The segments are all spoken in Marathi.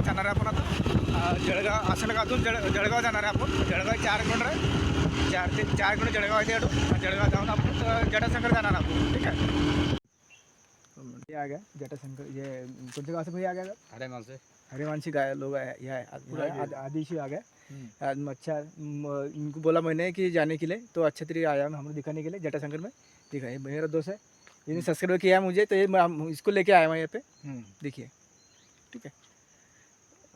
जळगाव जाणार आहे आपण आता. जळगाव आसनगावातून जळगाव जाणार आहे आपण. जळगाव 4 किलोमीटर आहे. 4 किलोमीटर जळगाव आहे ते. जळगाव जाऊन आपण जटाशंकर जाणार आपण. ठीक है, ये आ गया जटाशंकर. ये कौन से गाँव से भैया आ गया? हरेमानसी गाय लोग आए आदि इशू आ गए आज। अच्छा इनको बोला मैंने कि जाने के लिए, तो अच्छा तरीके आया हमें दिखाने के लिए जटाशंकर में। दिखाए मेरा दोस्त है, इन्हें सब्सक्राइब किया है मुझे, तो ये इसको लेके आया मैं यहाँ पे. देखिए ठीक आहे.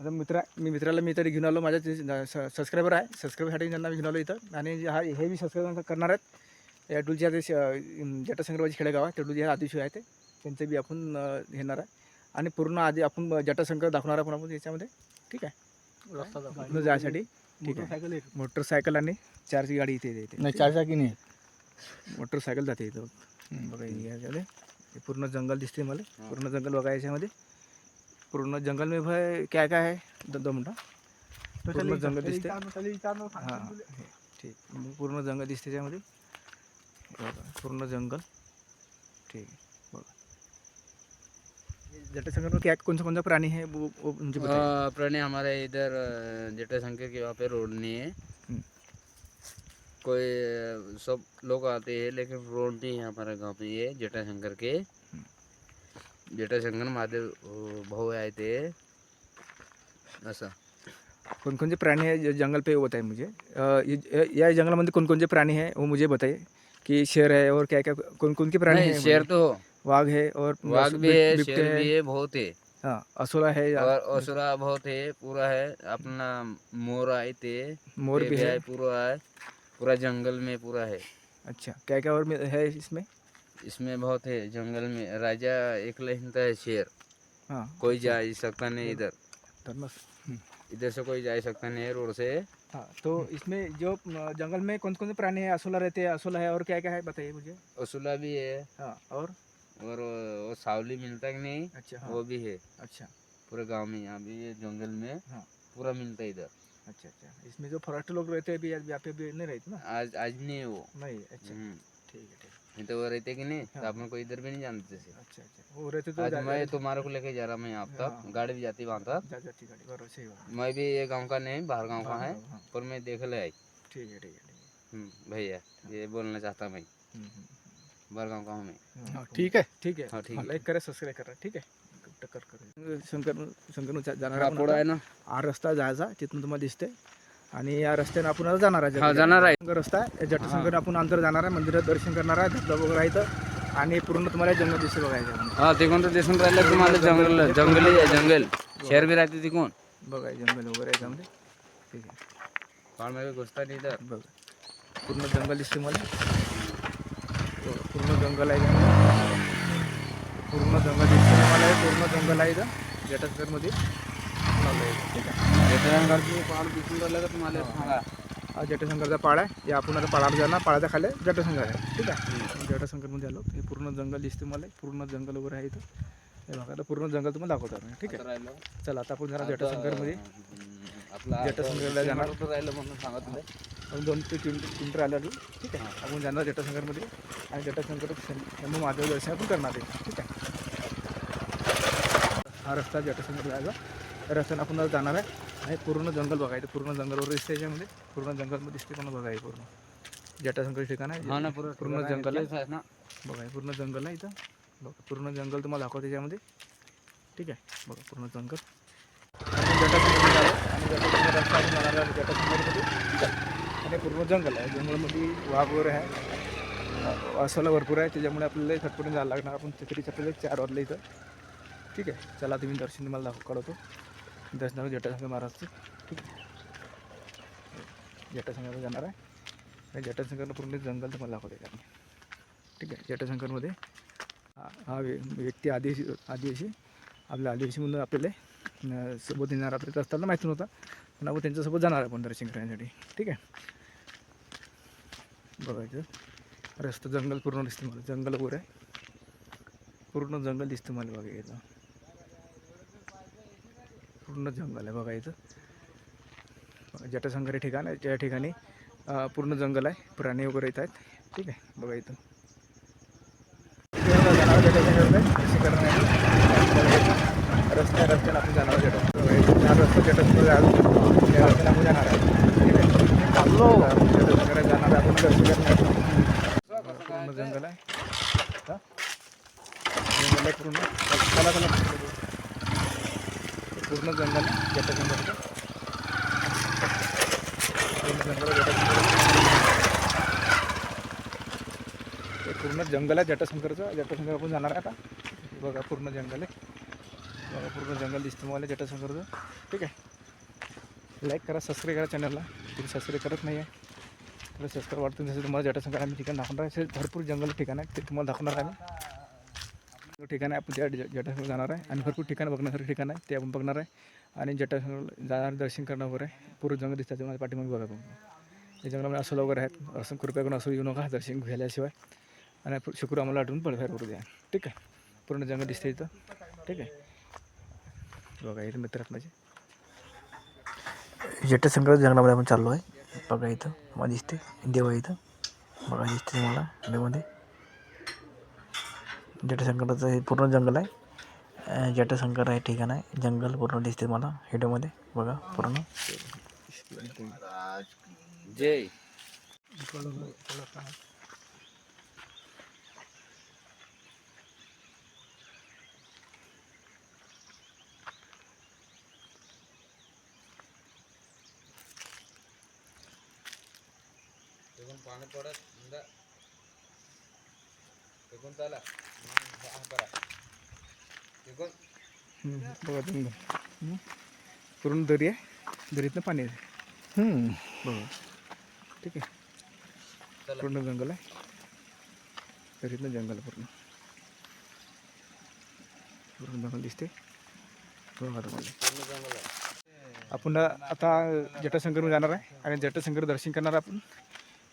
आता मी मित्राला मी तरी घेऊन आलो. माझ्या सबस्क्रायबर आहे, सबस्क्रायबरसाठी त्यांना मी घेऊन आलो इथं. आणि हे बी सबस्क्राईब करणार आहेत. या टूलच्या ते जटाशंकरबाजी खेडेगाव आहे, त्या आदिशी आहे ते, त्यांचं बी आपण घेणार आहे. आणि पूर्ण आधी आपण जटाशंकर दाखवणार आपण याच्यामध्ये. ठीक आहे, जायसाठी. ठीक आहे, मोटरसायकल आणि 4ची गाडी इथे येते. नाही 4चाकी नाही, मोटरसायकल जाते इथं. बघा याच्यामध्ये हे पूर्ण जंगल दिसते मला. पूर्ण जंगल बघा याच्यामध्ये. पूर्ण जंगल में भाई क्या क्या है 2 मिनटं. पूर्ण जंगल दिसते. हां ठीक, पूर्ण जंगल दिसते त्याच्यामध्ये. पूर्ण जंगल. ठीक आहे, बघा जटाशंकर में क्या कौन सा प्राणी है वो मुझे बताइए. प्राणी हमारे इधर जटाशंकर के वहाँ पे रोड नहीं है. कोई सब लोग आते हैं लेकिन रोड नहीं है हमारे गांव पे. ये जटाशंकर के जटाशंकर महादेव भाऊ आहे ते. असं कौन-कौन से प्राणी है जंगल पे वो बताइए मुझे. या जंगल में कौन-कौन से प्राणी है वो मुझे बताइए. कि शेर है और क्या क्या कौन-कौन के प्राणी है. शेर तो वाघ है और वाघ भी है, शेर भी है, बहुत है. हाँ असुरा है और असुरा बहुत है, पूरा है. अपना मोर आए थे, मोर भी है. पूरा है, पूरा जंगल में पूरा है. अच्छा क्या क्या और है इसमें. इसमें बहुत है जंगल में. राजा एकला हिंता है शेर. हाँ कोई जा सकता नहीं इधर. धर्मस. इधर से कोई जा सकता नहीं है रोड से. हाँ तो इसमें जो जंगल में कौन कौन से प्राणी है. असुला रहते हैं, असुला है और क्या क्या है बताइए मुझे. असुला भी है. हाँ और वो सावली मिलता है कि नहीं. अच्छा हाँ. वो भी है अच्छा पूरे गांव में. यहाँ भी ये जंगल में हाँ. पूरा मिलता है इधर. अच्छा अच्छा. इसमें जो फॉरेस्ट लोग रहते हैं भी यहाँ पे भी नहीं रहते ना. आज नहीं है वो. नहीं. अच्छा ठीक है ठीक है. नहीं तो वो रहते कि नहीं तो अपन को इधर भी नहीं जानते थे. अच्छा अच्छा वो रहते तो आज मैं तुम्हारे को लेके जा रहा मैं यहाँ तक. गाड़ी भी जाती वहाँ तक. जाती गाड़ी बराबर सही बात. मैं भी ये गांव का नहीं, बाहर गांव का है, पर मैं देख ले आई. ठीक है ठीक है. भैया ये बोलना चाहता मैं. बाहर गांव का हूँ मैं. हाँ ठीक है ठीक है. हाँ ठीक है. लाईक करा, सबस्क्राईब करा. ठीक आहे. टक्कर करू. शंकर जाणार हा पुढं आहे ना. हा रस्ता जायचा तिथून तुम्हाला दिसते. आणि या रस्त्याने आपण आता जाणार आहे. हा जाणार आहे. रस्ता आहे जटाशंकर. आपण अंतर जाणार आहे, मंदिरात दर्शन करणार आहे, धबधबा वगैरे आहे इथं. आणि पूर्ण तुम्हाला जंगल दिसते बघायचं. हा तिकडून तर दिसून राहिलं तुम्हाला जंगल. जंगली आहे जंगल. शेर भी राहते तिकडून. बघा जंगल वगैरे आहे त्यामध्ये. ठीक आहे. पाण मध्ये घुसता नाही तर. बघा पूर्ण जंगल दिसते मला. पूर्ण जंगल आहे त्यामध्ये. पूर्ण जंगल दिसते मला. पूर्ण जंगल आहे इथं जटाशंकरमध्ये. ठीक आहे. जटाशंकरची पाण दिसून राहिलं तर तुम्हाला सांगा. हा जटाशंकरचा पाळ आहे. या आपण आता पाळावर जाणार. पाळाच्या खाली जटाशंकर आहे. ठीक आहे. जटाशंकरमध्ये आलो. हे पूर्ण जंगल दिसते मला. पूर्ण जंगल वगैरे आहे इथं. हे बघा पूर्ण जंगल तुम्हाला दाखवतो. ठीक आहे. चला आता आपण जरा जटाशंकरमध्ये आपला जटाशंकरला जाणार. राहिलं म्हणून सांगितलं. आपण 2 ते 3 किलोमीटर आलो. ठीक आहे. आपण जाणार जटाशंकरमध्ये. आणि जटाशंकर शंभू महादेव दर्शन आपण करणार आहे. ठीक आहे. हा रस्ता जटाशंकर जायचा. त्या रस्त्याने आपण जाणार आहे. आणि पूर्ण जंगल बघायचं. पूर्ण जंगल वगैरे दिसते याच्यामध्ये. पूर्ण जंगलमध्ये दिसते पण बघाय. पूर्ण जटाशंकर ठिकाण आहे. पूर्ण जंगल आहे ना. बघा पूर्ण जंगल आहे इथं. बघा पूर्ण जंगल तुम्हाला दाखवते त्याच्यामध्ये. ठीक आहे. बघा पूर्ण जंगल. जटाशंकर झालं आणि जटाशंकर रस्ता आपण जाणार आहे जटाशंकरमध्ये. ठीक आहे. आणि पूर्ण जंगल आहे. जंगलमध्ये वाघ वगैरे आहे, असला भरपूर आहे. त्याच्यामुळे आपल्याला खटपटून जायला लागणार. आपण तरीच आपल्याला 4 वाजले इथं. ठीक आहे. चला तुम्ही दर्शन तुम्हाला कळवतो. दर्शनावर जटाशंकर महाराजचं. ठीक आहे. जटाशंकरला जाणार आहे. आणि जटाशंकरला पूर्ण जंगल तुम्हाला दाखवते कारण. ठीक आहे. जटाशंकरमध्ये हा व्यक्ती आदिवासी आपल्या आदिवासीमधून आपल्याला सोबत येणार. आपल्याला रस्त्याला माहिती नव्हता पण आपण त्यांच्यासोबत जाणार आहे आपण दर्शन करण्यासाठी. ठीक आहे. बघायचं रस्ता जंगल पूर्ण दिसते मला. जंगल वगैरे आहे. पूर्ण जंगल दिसतं मला बघायचं. पूर्ण जंगल आहे बघायचं. जटाशंकर ठिकाण आहे. त्या ठिकाणी पूर्ण जंगल आहे. प्राणी वगैरे येत आहेत. ठीक आहे. बघा इथं रस्त्याने आपण जाणार जटाशंकर. जटाशंकर आपण जाणार आहे. ठीक आहे, जटाशंकर जाणार आहे आपण दर्शन करण्यासाठी. पूर्ण जंगल आहे. हा? जंगल आहे पूर्ण. चला चला पूर्ण जंगल आहे जटाशंकरचं. पूर्ण जंगल आहे हे पूर्ण जंगल आहे जटाशंकरचं. जटाशंकर आपण जाणार आहे आता. बघा पूर्ण जंगल आहे. बघा पूर्ण जंगल दिसतं मला जटाशंकरचं. ठीक आहे, लाईक करा, सबस्क्राईब करा चॅनलला. तुम्ही सबस्क्राईब करत नाही आहे तर सबस्क्राईब वाटतं. जसं तुम्हाला जटाशंकर आम्ही ठिकाण दाखवणार आहे. भरपूर जंगल ठिकाण आहे ते तुम्हाला दाखवणार आम्ही. ठिकाण आहे आपण त्या जटाशंकर जाणार आहे आणि भरपूर ठिकाणं बघण्यासारखं ठिकाण आहे ते आपण बघणार आहे. आणि जटाशंकर जाणार दर्शन करणार वगैरे आहे. पूर्ण जंगल दिसतात माझ्या पाठीमागे बघा बघा. या जंगलामध्ये असं वगैरे आहेत. असं कृपया करून असं येऊ नका दर्शन घ्यायल्याशिवाय. आणि शुक्र आम्हाला आठवून पळफेर करू द्या. ठीक आहे, पूर्ण जंगल दिसते इथं. ठीक आहे, बघा इथं मित्र आहेत माझे. जटाशंकर जंगलामध्ये आपण चाललो आहे. बघा इथं मला दिसते देव आहे इथं. बघा दिसते मला देवामध्ये. जटाशंकराचं हे पूर्ण जंगल आहे. जटाशंकर आहे ठिकाण आहे. जंगल पूर्ण दिसते मला व्हिडिओमध्ये. बघा पूर्ण जय पाणी पडत चला बघा जंगल पूर्ण दरी आहे. दरीतनं पाणी आहे. बघा ठीक आहे, पूर्ण जंगल आहे. दरीतनं जंगल पूर्ण पूर्ण जंगल दिसते. बघा तुम्हाला आपण आता जटाशंकर जाणार आहे आणि जटाशंकर दर्शन करणार आहे आपण.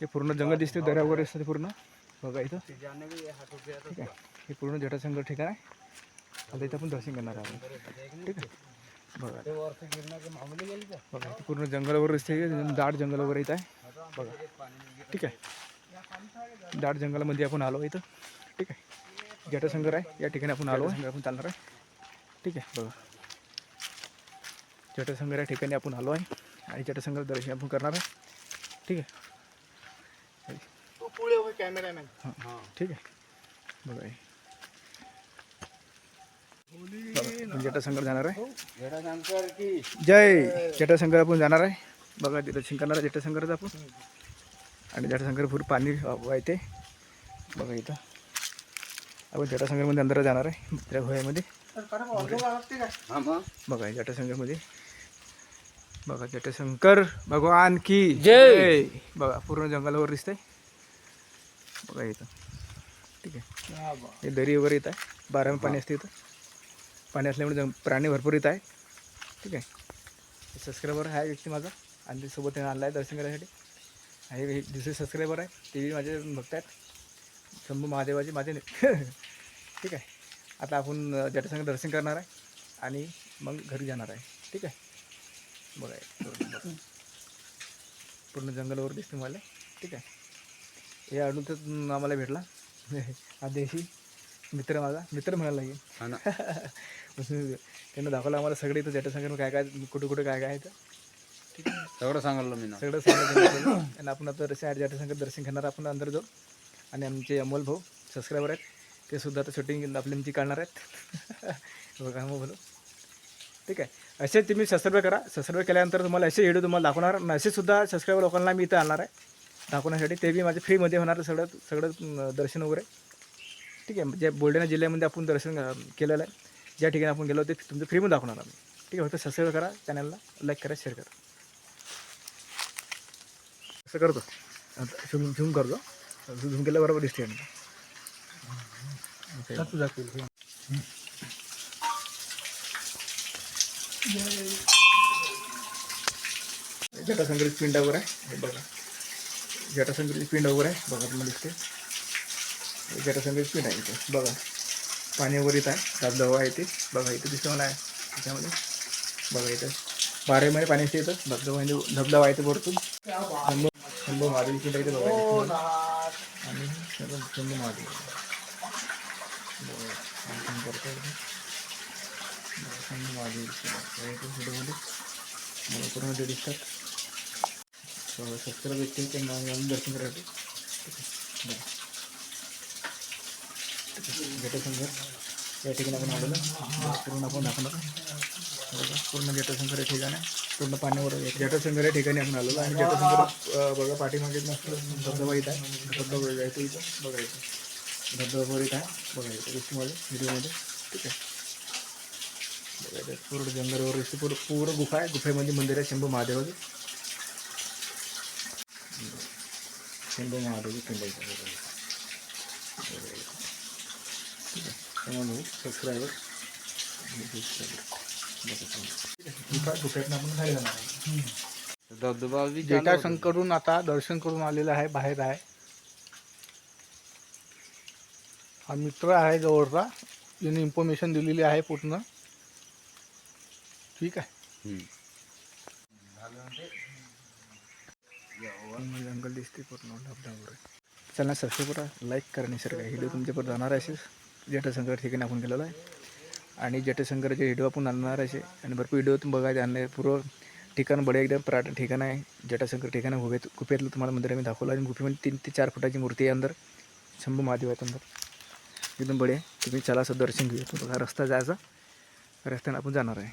हे पूर्ण जंगल दिसते, दऱ्या वगैरे असते पूर्ण. बघा इथं ठीक आहे, हे पूर्ण जटाशंकर ठिकाण आहे. आता इथं आपण दर्शन करणार आहोत. ठीक आहे, बघा बघा इथे पूर्ण जंगल वगैरे दिसते. दाट जंगल वगैरे इथं आहे बघा. ठीक आहे, दाट जंगलामध्ये आपण आलो इथं. ठीक आहे, जटाशंकर आहे या ठिकाणी आपण आलो आहे. आपण चालणार आहे. ठीक आहे, बघा जटाशंकर या ठिकाणी आपण आलो आहे आणि जटाशंकर दर्शन आपण करणार आहे. ठीक आहे, कॅमेरामॅन. हां ठीक आहे, बघा जटाशंकर जाणार आहे. जय जटाशंकर आपण जाणार आहे. बघा दर्शन करणार आहे जटाशंकरचं आपण. आणि जटाशंकर पूर्ण पाणी वाहते. बघा इथं आपण जटाशंकरमध्ये अंदर जाणार आहे त्या गुहेमध्ये. बघा जटाशंकरमध्ये. बघा जटाशंकर भगवान की जय. बघा पूर्ण जंगलावर दिसतंय. बघा इथं ठीक आहे, हे दरी वगैरे येत आहे. 12 पाणी असते इथं. पाणी असल्यामुळे प्राणी भरपूर येत आहे. ठीक आहे, सबस्क्रायबर आहे व्यक्ती माझा आणि सोबत आणला आहे दर्शन करायसाठी. हे दुसरे सबस्क्रायबर आहे ते बी माझे भक्त आहेत. शंभू महादेवाचे माझे ठीक आहे, आता आपण जटाशंकर दर्शन करणार आहे आणि मग घरी जाणार आहे. ठीक आहे, बघा पूर्ण जंगलावर दिसते मला. ठीक आहे, हे अडून तर आम्हाला भेटला हा देशी मित्र, माझा मित्र म्हणायला लागेल. त्यांना दाखवलं आम्हाला सगळे इथं जटाशंकर काय काय कुठे कुठे काय काय आहे. ठीक आहे, सगळं सांगितलं मी ना. सगळं सांगितलं. आणि आपण आता जटाशंकर दर्शन घेणार आपण अंदर जाऊ. आणि आमचे अमोल भाऊ सबस्क्रायबर आहेत ते सुद्धा आता शूटिंग आपली आमची काढणार आहेत. बघा मग बोलो. ठीक आहे, असे तुम्ही सबस्क्राईब करा. सबस्क्राईब केल्यानंतर तुम्हाला असे व्हिडिओ तुम्हाला दाखवणार. आणि असे सुद्धा सबस्क्राईबर लोकांना मी इथं आणणार आहे दाखवण्यासाठी. ते बी माझे फ्रीमध्ये होणार सगळं दर्शन वगैरे. ठीक आहे, ज्या बुलढाणा जिल्ह्यामध्ये आपण दर्शन केलेलं आहे, ज्या ठिकाणी आपण गेलो ते तुमचं फ्रीमध्ये दाखवणार आम्ही. ठीक आहे, फक्त सबस्क्राईब करा चॅनलला, लाईक करा, शेअर करा. असं करतो आता. झूम करतो. झूम केल्या बरोबर दिसते. जटाशंकरची पिंड वगैरे आहे बघा. जटाशंकरची पिंड वगैरे आहे बघा तुम्हाला दिसते. जटाशंकरची पिंड आहे इथे बघा. पाणी वगैरे येत आहे. धबधबा आहे ते बघा इथे दिसतं मला आहे त्याच्यामध्ये. बघा इथं 12 महिने पाणी असते इथं. धबधबा आहे ते भरपूर. शंभू महादेव पिंड इथे बघा. आणि शंभू महादेव शंभू महादेव व्हिडिओमध्ये मला पूर्ण ते दिसतात. सबस्क्राईब व्यक्ती त्यांना दर्शन करायचं. जटाशंकर या ठिकाणी आपण आलेलो पूर्ण आपण दाखवणार. पूर्ण जटाशंकर या ठिकाणी पूर्ण पाण्यावर जटाशंकर या ठिकाणी आपण आलेलो आणि जटाशंकर बघा पाठीमागे मस्त धबधबा येत आहे. धबधबा जायचं इथं बघायचं. धबधबा येत आहे बघायचं गोष्टीमध्ये व्हिडिओमध्ये. ठीक आहे. बघायचं पूर्ण जंगलावर इथे पूर्ण गुफा आहे. गुफेमध्ये मंदिर आहे शंभू महादेवाचं. शंभू महादेव पिंड आहे. ठीक आहे. त्यामुळे सबस्क्रायबर गुफेतनं आपण खाली जाणार आहे. धबधबा बी जटाशंकरून आता दर्शन करून आलेलं आहे. बाहेर आहे हा मित्र आहे जवळचा. याने इन्फॉर्मेशन दिलेली आहे पूर्ण. ठीक आहे. जंगल दिसते पूर्ण धबधब्यावर. चला सबस्क्राईब करा, लाईक करा आणि शेअर करा. व्हिडिओ तुमच्यापर्यंत जाणार आहे. जटाशंकर ठिकाणी आपण गेलेलो आहे आणि जटाशंकरचे व्हिडिओ आपण आणणार आहे आणि भरपूर व्हिडिओ तुम्ही बघायचे आणले. पूर्ण ठिकाण बडे एकदम पर्यटन ठिकाण आहे. जटाशंकर ठिकाण गुफेतलं तुम्हाला मंदिर आम्ही दाखवलं आणि गुफेमध्ये 3 ते 4 फुटाची मूर्ती आहे अंदर. शंभू महादेव आहेत अंदर. एकदम बडे. तुम्ही चला असं दर्शन घेऊया. तो बघा रस्ता जायचा. रस्त्याने आपण जाणार आहे.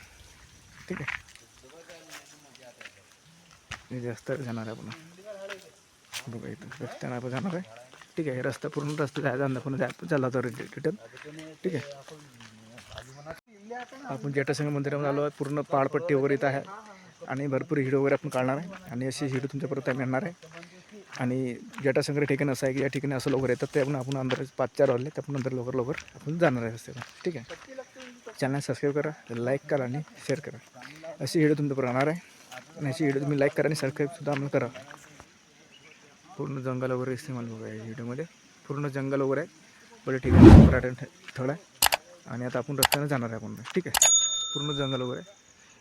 ठीक आहे. रस्त्यावर जाणार आहे आपण. बघा इथं रस्त्याने आपण जाणार आहे. ठीक आहे. रस्ता पूर्ण रस्ता जायचा अंदर पण जायचं चालला तर रिटर्न. ठीक आहे. आपण जटाशंकर मंदिरामध्ये आलो आहे. पूर्ण पहाडपट्टी वगैरे इथं आहे आणि भरपूर व्हिडिओ वगैरे आपण काढणार आहे आणि अशी व्हिडिओ तुमच्यापर्यंत आम्ही आणणार आहे. आणि जटाशंकर ठिकाणी असं आहे की या ठिकाणी असं लवकर येतात ते आपण अंदर 5-4 वाजले तर आपण नंतर लवकर आपण जाणार आहे रस्त्यावर. ठीक आहे. चॅनल सबस्क्राईब करा, लाईक करा आणि शेअर करा. अशी व्हिडिओ तुमच्यापर्यंत राहणार आहे आणि अशी व्हिडिओ तुम्ही लाईक करा आणि सबस्क्राईबसुद्धा आम्हाला करा. पूर्ण जंगल वगैरे दिसते मला बघा या व्हिडिओमध्ये. पूर्ण जंगल वगैरे आहे. बरं ठीक आहे. पर्यटन स्थळ आहे आणि आता आपण रस्त्याने जाणार आहे आपण. ठीक आहे. पूर्ण जंगल वगैरे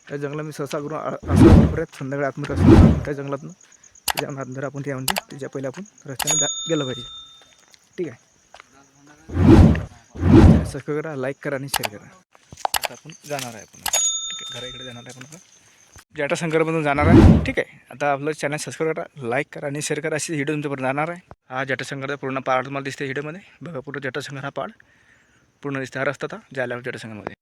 त्या जंगलात मी सहसा करून असं परत संध्याकाळी आतमध्ये रस्ता त्या जंगलातून त्याच्या अंदर आपण ते म्हणजे त्याच्या पहिले आपण रस्त्याने गेलं पाहिजे. ठीक आहे. सबस्क्राईब करा, लाईक करा आणि शेअर करा. आता आपण जाणार आहे आपण. ठीक आहे. घराकडे जाणार आहे आपण. जटाशंकरमधून जाणार आहे. ठीक आहे. आता आपलं चॅनल सबस्क्राईब करा, लाईक करा आणि शेअर करा. अशी व्हिडिओ तुमच्यापर्यंत जाणार आहे. हा जटाशंकरचा पूर्ण पहाड तुम्हाला दिसते व्हिडिओमध्ये. बघा पूर्ण जटाशंकर हा पहाड पूर्ण दिसते. हा रस्ता आता जायला जटाशंकरमध्ये.